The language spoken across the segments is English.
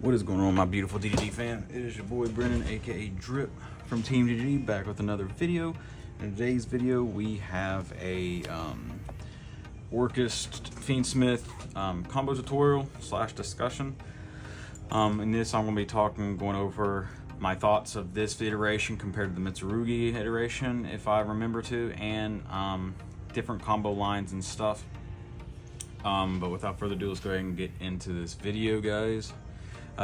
What is going on, my beautiful D.D.D fan? It is your boy Brennan, aka Drip from Team D.D.D, back with another video. In today's video, we have a Orcust Fiendsmith combo tutorial / discussion. In this, I'm going to be going over my thoughts of this iteration compared to the Mitsurugi iteration, if I remember to, and different combo lines and stuff. But without further ado, let's go ahead and get into this video, guys.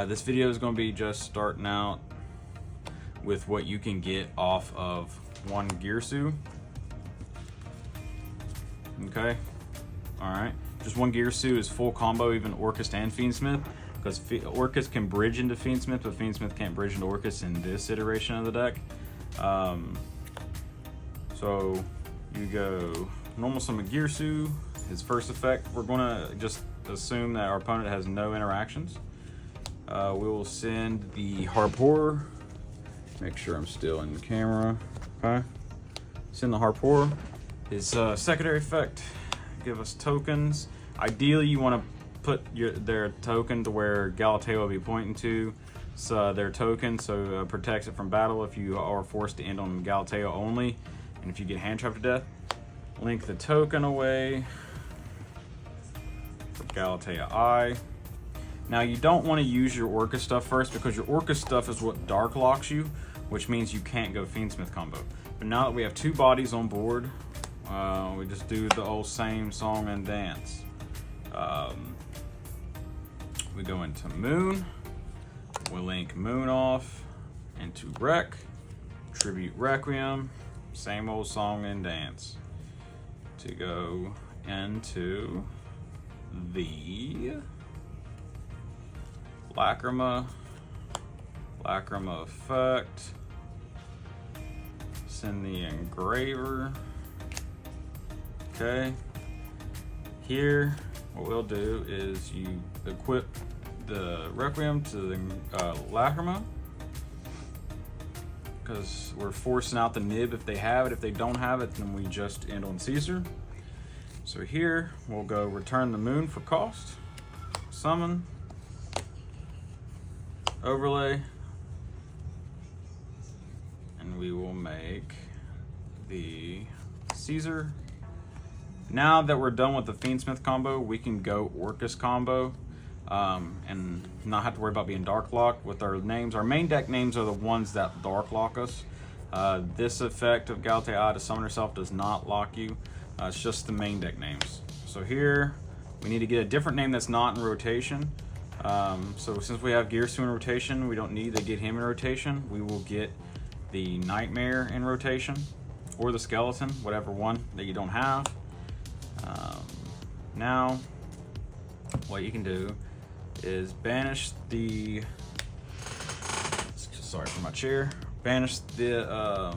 This video is going to be just starting out with what you can get off of one Gearsu. Okay, alright. Just one Gearsu is full combo, even Orcust and Fiendsmith, because Orcust can bridge into Fiendsmith, but Fiendsmith can't bridge into Orcust in this iteration of the deck. So you go normal summon Gearsu. His first effect, we're going to just assume that our opponent has no interactions. We will send the Harpour. Make sure I'm still in the camera. Okay. Send the Harpour. His secondary effect, give us tokens. Ideally, you want to put their token to where Galatea will be pointing to. So their token, so protects it from battle if you are forced to end on Galatea only, and if you get hand trapped to death. Link the token away for Galatea I. Now, you don't want to use your Orcust stuff first, because your Orcust stuff is what dark locks you, which means you can't go Fiendsmith combo. But now that we have two bodies on board, we just do the old same song and dance. We go into Moon, we link Moon off into Rec, Tribute Requiem, same old song and dance, to go into the Lacrima effect, send the Engraver. Okay, here what we'll do is you equip the Requiem to the Lacrima, because we're forcing out the nib if they have it. If they don't have it, then we just end on Caesar. So here we'll go return the Moon for cost, summon, overlay, and we will make the Caesar. Now that we're done with the Fiendsmith combo, we can go Orcust combo and not have to worry about being dark locked with our names. Our main deck names are the ones that dark lock us. This effect of Galatea to summon herself does not lock you. It's just the main deck names. So here we need to get a different name that's not in rotation. So since we have Gearsu in rotation, we don't need to get him in rotation. We will get the Nightmare in rotation, or the Skeleton, whatever one that you don't have. Now, what you can do is banish the, sorry for my chair, banish the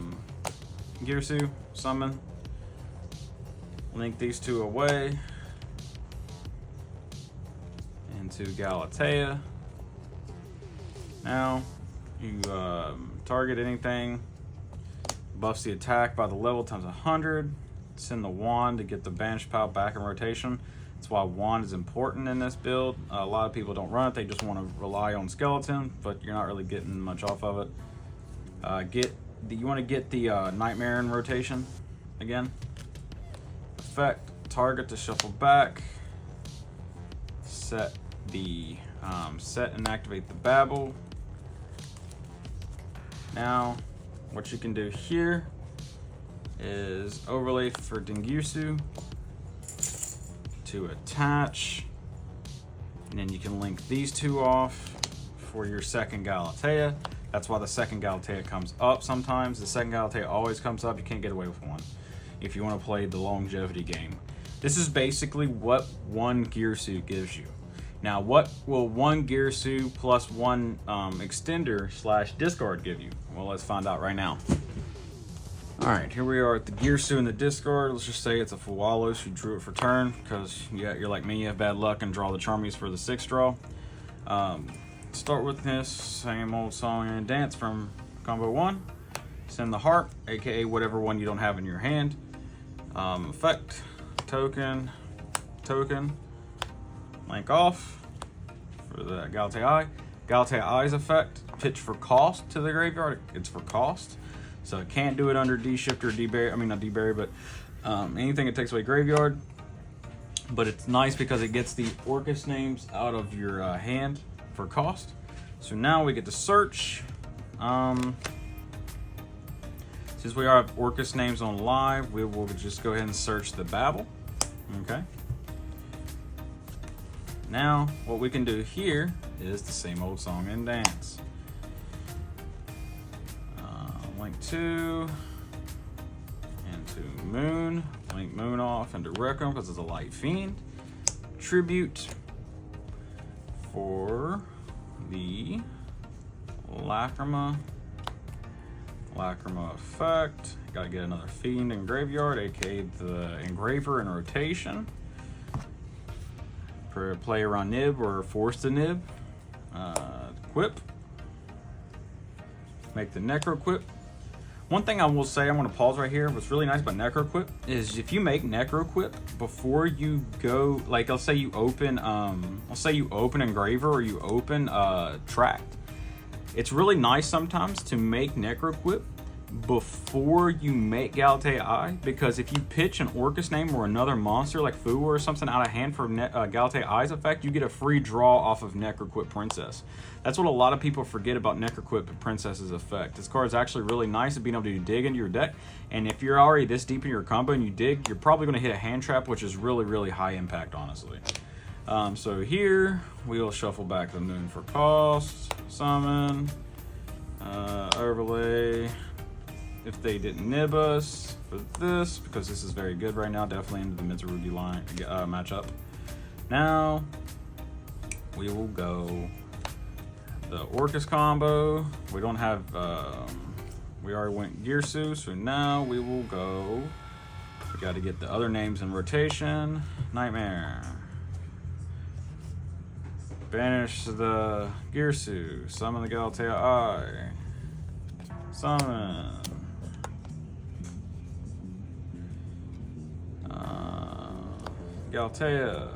Gearsu, summon, link these two away into Galatea. Now you target anything, buffs the attack by the level times 100. Send the wand to get the banished power back in rotation. That's why wand is important in this build. A lot of people don't run it, they just want to rely on skeleton, but you're not really getting much off of it. You want to get the Nightmare in rotation again. Effect, target to shuffle back, set and activate the Babel. Now what you can do here is overlay for Gearsu to attach, and then you can link these two off for your second Galatea. That's why the second Galatea comes up sometimes. The second Galatea always comes up. You can't get away with one if you want to play the longevity game. This is basically what one Gearsu gives you. Now, what will one Gearsu plus one extender / discard give you? Well, let's find out right now. Alright, here we are at the Gearsu in the discard. Let's just say it's a Fualos. You drew it for turn, because you're like me, you have bad luck and draw the Charmies for the 6th draw. Start with this same old song and dance from combo 1. Send the Heart, aka whatever one you don't have in your hand. Effect, token, link off for the Galatea. Galatea Eyes effect, pitch for cost to the graveyard. It's for cost. So it can't do it under D-Shift or D-Bury. I mean, not D-Bury, but anything that takes away graveyard. But it's nice because it gets the Orcust names out of your hand for cost. So now we get to search. Since we have Orcust names on live, we will just go ahead and search the Babel. Okay. Now, what we can do here is the same old song and dance. Link 2 into Moon. Link Moon off into Requiem because it's a light fiend. Tribute for the Lacrima effect. Gotta get another fiend in graveyard, aka the Engraver in rotation. Play around Nib or force the Nib. Quip. Make the Necro Quip. One thing I will say, I'm going to pause right here. What's really nice about Necro Quip is if you make Necro Quip before you go, like let's say you open Engraver or you open Tract. It's really nice sometimes to make Necro Quip before you make Galatea Eye, because if you pitch an Orcust name or another monster like Fu or something out of hand for Galatea Eye's effect, you get a free draw off of Necroquip Princess. That's what a lot of people forget about Necroquip Princess's effect. This card is actually really nice at being able to dig into your deck, and if you're already this deep in your combo and you dig, you're probably going to hit a hand trap, which is really, really high impact, honestly. So here, we'll shuffle back the Moon for cost, summon, overlay. If they didn't nib us for this, because this is very good right now, definitely into the Mitsurugi line matchup. Now we will go the Orcust combo. We don't have, we already went Gearsu, so now we will go. We got to get the other names in rotation. Nightmare. Banish the Gearsu. Summon the Galatea Eye. Summon. Galatea.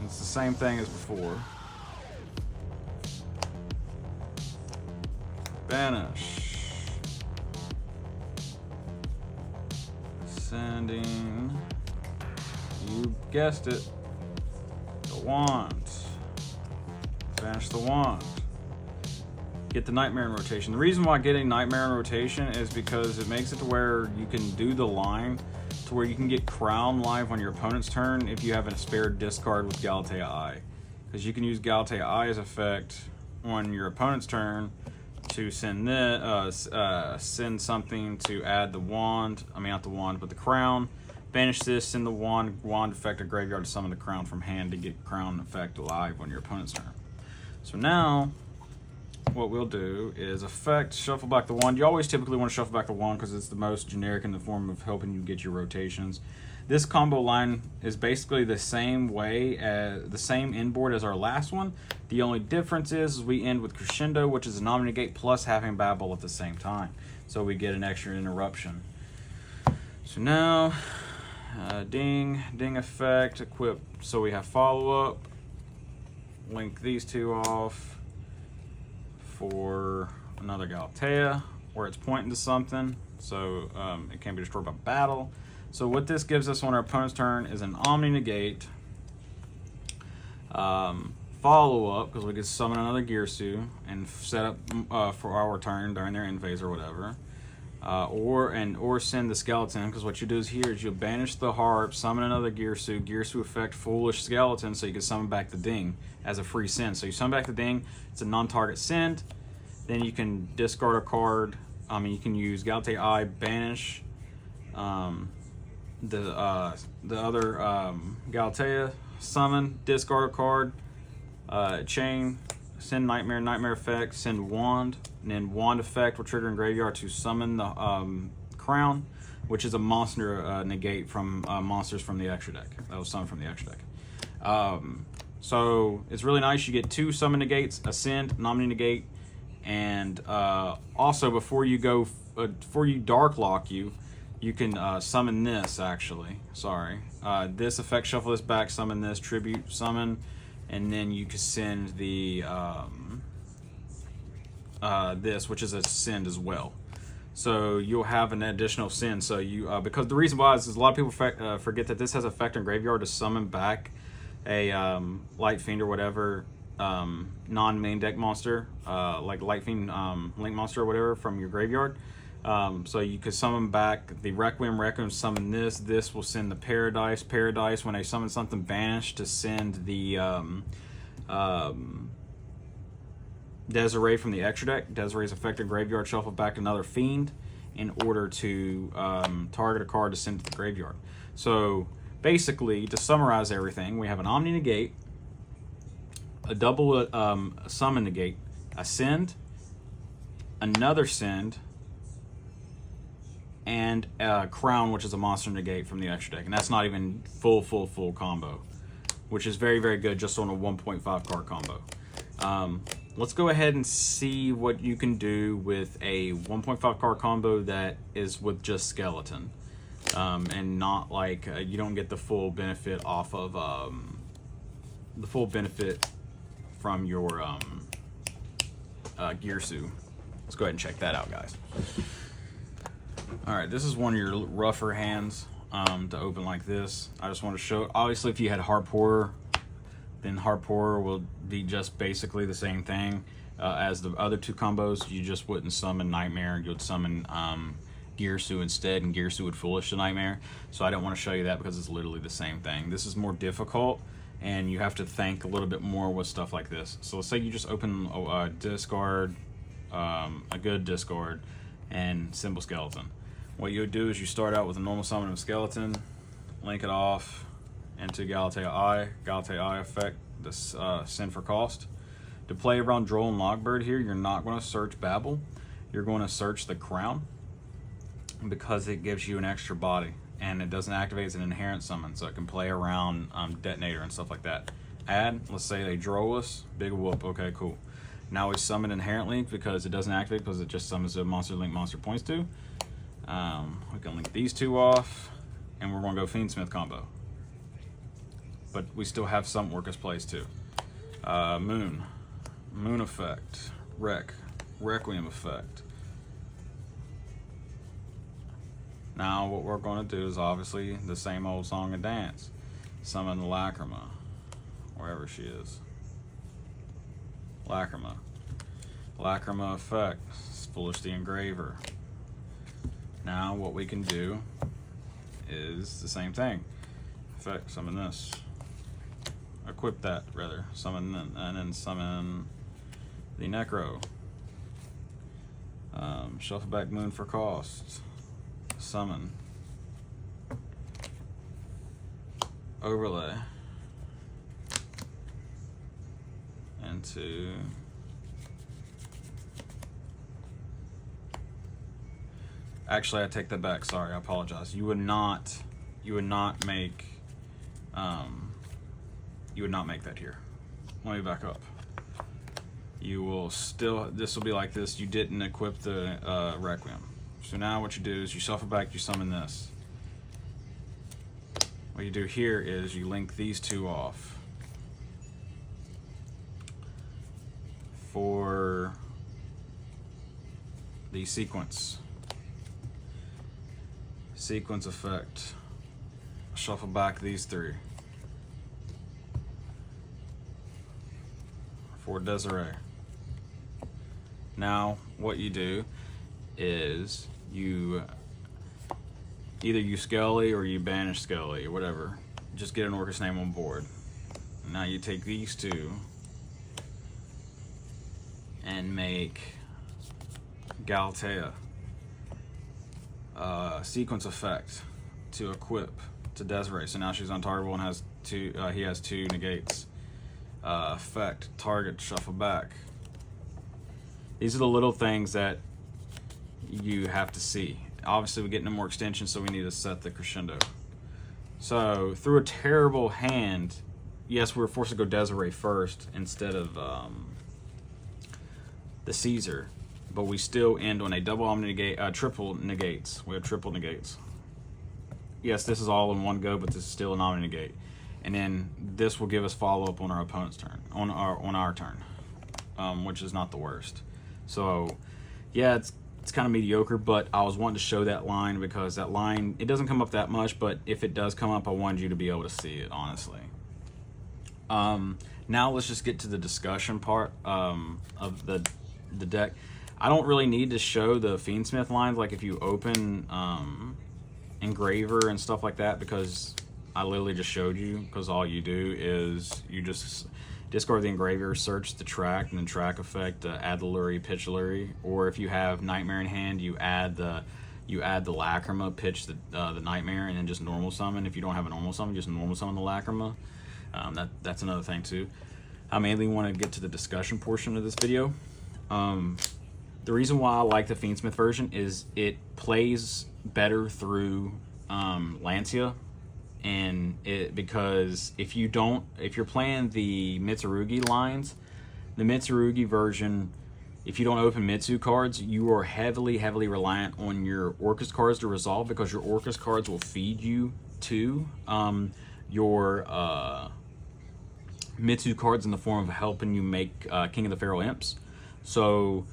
It's the same thing as before. Banish. Sending. You guessed it. The wand. Banish the wand. Get the Nightmare in rotation. The reason why getting Nightmare in rotation is because it makes it to where you can do the line to where you can get Crown live on your opponent's turn if you have a spare discard with Galatea Eye. Because you can use Galatea Eye's effect on your opponent's turn to send this, send something to add the wand. I mean, not the wand, but the Crown. Banish this, send the wand effect to graveyard to summon the Crown from hand to get Crown effect live on your opponent's turn. So now, what we'll do is effect, shuffle back the wand. You always typically want to shuffle back the wand because it's the most generic in the form of helping you get your rotations. This combo line is basically the same way, as the same inboard as our last one. The only difference is we end with Crescendo, which is a non-negate plus having Babel at the same time. So we get an extra interruption. So now, ding effect, equip. So we have follow-up. Link these two off for another Galatea, where it's pointing to something, so it can't be destroyed by battle. So what this gives us on our opponent's turn is an Omni Negate, follow-up, because we can summon another Gearsu and set up for our turn during their end phase or whatever, or send the Skeleton, because what you do is here is you'll banish the Harp, summon another Gearsu effect Foolish Skeleton, so you can summon back the Ding as a free send. So you summon back the Ding, it's a non-target send, then you can discard a card. You can use Galatea Eye, banish the other Galatea, summon, discard a card, chain, send Nightmare effect, send Wand, and then Wand effect will trigger in graveyard to summon the Crown, which is a monster negate from monsters from the extra deck. That was summoned from the extra deck. So it's really nice. You get 2 summon negates, a send, Omni Negate, and also before you go, before you Dark Lock you can summon this actually. Sorry, this effect, shuffle this back, summon this, tribute, summon, and then you can send the this, which is a send as well. So you'll have an additional send. So you because the reason why is a lot of people forget that this has effect on graveyard to summon back a Light Fiend or whatever non-main deck monster, like Light Fiend Link monster or whatever from your graveyard. So you could summon back the Requiem, summon this. This will send the Paradise. When I summon something banished, to send the Desiree from the extra deck. Desiree's affected graveyard, shuffle back another Fiend in order to target a card to send to the graveyard. So basically, to summarize everything, we have an Omni Negate, a double summon negate, a send, another send, and a Crown, which is a monster negate from the extra deck. And that's not even full combo, which is very, very good just on a 1.5 card combo. Let's go ahead and see what you can do with a 1.5 card combo that is with just Skeleton. And not like you don't get the full benefit off of the full benefit from your Gearsu. Let's go ahead and check that out, guys. All right, this is one of your rougher hands to open like this. I just want to show. Obviously, if you had Heart Pourer, then Heart Pourer will be just basically the same thing as the other two combos. You just wouldn't summon Nightmare. You would summon Gearsu instead, and Gearsu would Foolish to Nightmare. So I don't want to show you that because it's literally the same thing. This is more difficult, and you have to think a little bit more with stuff like this. So let's say you just open a discard, a good discard, and Symbol Skeleton. What you would do is you start out with a normal summon of Skeleton, link it off into Galatea Eye. Galatea Eye effect, this send for cost. To play around Droll and Logbird here, you're not going to search Babel. You're going to search the Crown because it gives you an extra body, and it doesn't activate as an inherent summon, so it can play around Detonator and stuff like that. Add, let's say they Droll us, big whoop, okay, cool. Now we summon Inherent Link because it doesn't activate because it just summons a monster link monster points to. We can link these two off, and we're going to go Fiendsmith combo. But we still have some Orcust plays too. Moon effect, Requiem effect. Now what we're going to do is obviously the same old song and dance. Summon the Lacrima, wherever she is. Lacrima effect, Foolish the Engraver. Now what we can do is the same thing. Effect, summon this. Equip that, rather. Summon, and then summon the Necro. Shuffle back Moon for cost. Summon. Overlay. Into... Actually, I take that back. Sorry, I apologize. You would not make that here. Let me back up. You will still, this will be like this. You didn't equip the Requiem. So now what you do is you shuffle back, you summon this. What you do here is you link these two off for the sequence effect. Shuffle back these three for Desiree. Now what you do is you either use Skelly or you banish Skelly or whatever. Just get an Orcust name on board. Now you take these two and make Galatea sequence effect to equip to Desiree. So now she's untargetable and has two. He has two negates. Effect, target, shuffle back. These are the little things that you have to see. Obviously, we're getting more extensions, so we need to set the crescendo. So through a terrible hand, yes, we were forced to go Desiree first instead of the Caesar, but we still end on a double omni negate, triple negates. We have triple negates. Yes, this is all in one go, but this is still an omni negate. And then this will give us follow up on our opponent's turn, on our turn, which is not the worst. So yeah, it's kind of mediocre, but I was wanting to show that line because that line, it doesn't come up that much, but if it does come up, I wanted you to be able to see it, honestly. Now let's just get to the discussion part of the deck. I don't really need to show the Fiendsmith lines, like if you open Engraver and stuff like that, because I literally just showed you, because all you do is you just discard the Engraver, search the track, and then track effect, add the Lurie, pitch Lurie, or if you have Nightmare in hand, you add the Lacrima, pitch the Nightmare, and then just normal summon. If you don't have a normal summon, just normal summon the Lacrima. That's another thing too. I mainly want to get to the discussion portion of this video. The reason why I like the Fiendsmith version is it plays better through Lancia, and because if you're playing the Mitsurugi lines, the Mitsurugi version, if you don't open Mitsu cards, you are heavily reliant on your Orcust cards to resolve, because your Orcust cards will feed you to your Mitsu cards in the form of helping you make King of the Feral Imps. So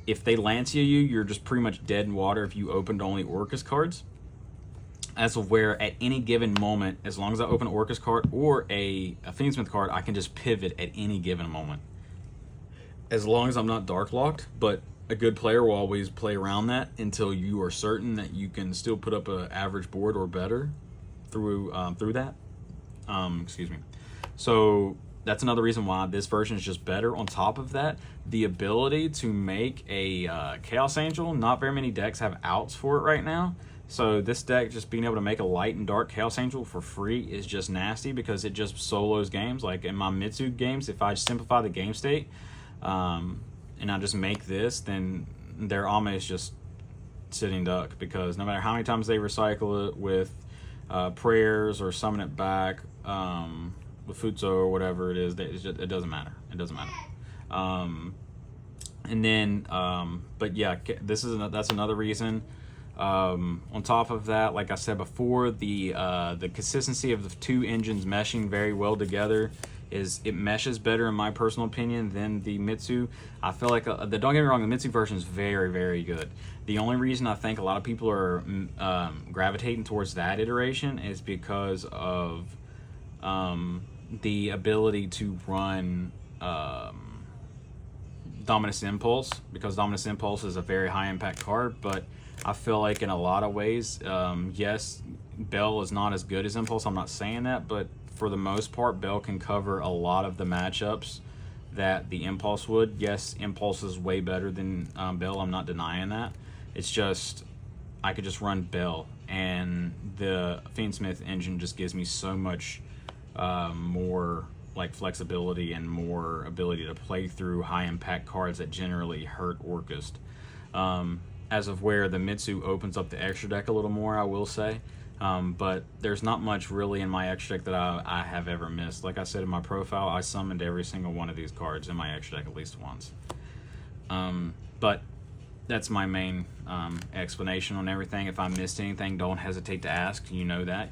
if they Lancia you, you're just pretty much dead in water if you opened only Orcust cards. As of where at any given moment, as long as I open an Orcust card or a Fiendsmith card, I can just pivot at any given moment. As long as I'm not dark locked, but a good player will always play around that until you are certain that you can still put up an average board or better through that. Excuse me. So that's another reason why this version is just better. On top of that, the ability to make a Chaos Angel, not very many decks have outs for it right now. So this deck, just being able to make a light and dark Chaos Angel for free is just nasty, because it just solos games. Like in my Mitsu games, if I simplify the game state and I just make this, then they're almost just sitting duck, because no matter how many times they recycle it with prayers or summon it back with Futso or whatever it is, it doesn't matter. It doesn't matter. And then, but yeah, that's another reason. On top of that, like I said before, the consistency of the two engines meshing very well together it meshes better, in my personal opinion, than the Mitsu. I feel like don't get me wrong, the Mitsu version is very good. The only reason I think a lot of people are gravitating towards that iteration is because of the ability to run Dominus Impulse, because Dominus Impulse is a very high impact card. But I feel like in a lot of ways, yes, Bell is not as good as Impulse, I'm not saying that, but for the most part, Bell can cover a lot of the matchups that the Impulse would. Yes, Impulse is way better than Bell, I'm not denying that. It's just, I could just run Bell, and the Fiendsmith engine just gives me so much more like flexibility and more ability to play through high impact cards that generally hurt Orcust. As of where the Mitsu opens up the extra deck a little more, I will say. But there's not much really in my extra deck that I have ever missed. Like I said in my profile, I summoned every single one of these cards in my extra deck at least once. But that's my main explanation on everything. If I missed anything, don't hesitate to ask. You know that.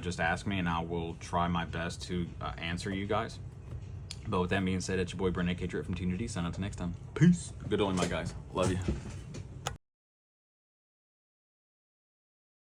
Just ask me, and I will try my best to answer you guys. But with that being said, it's your boy Brent, aka Drip from D.D.D. Sign out till next time. Peace. Good only, my guys. Love you.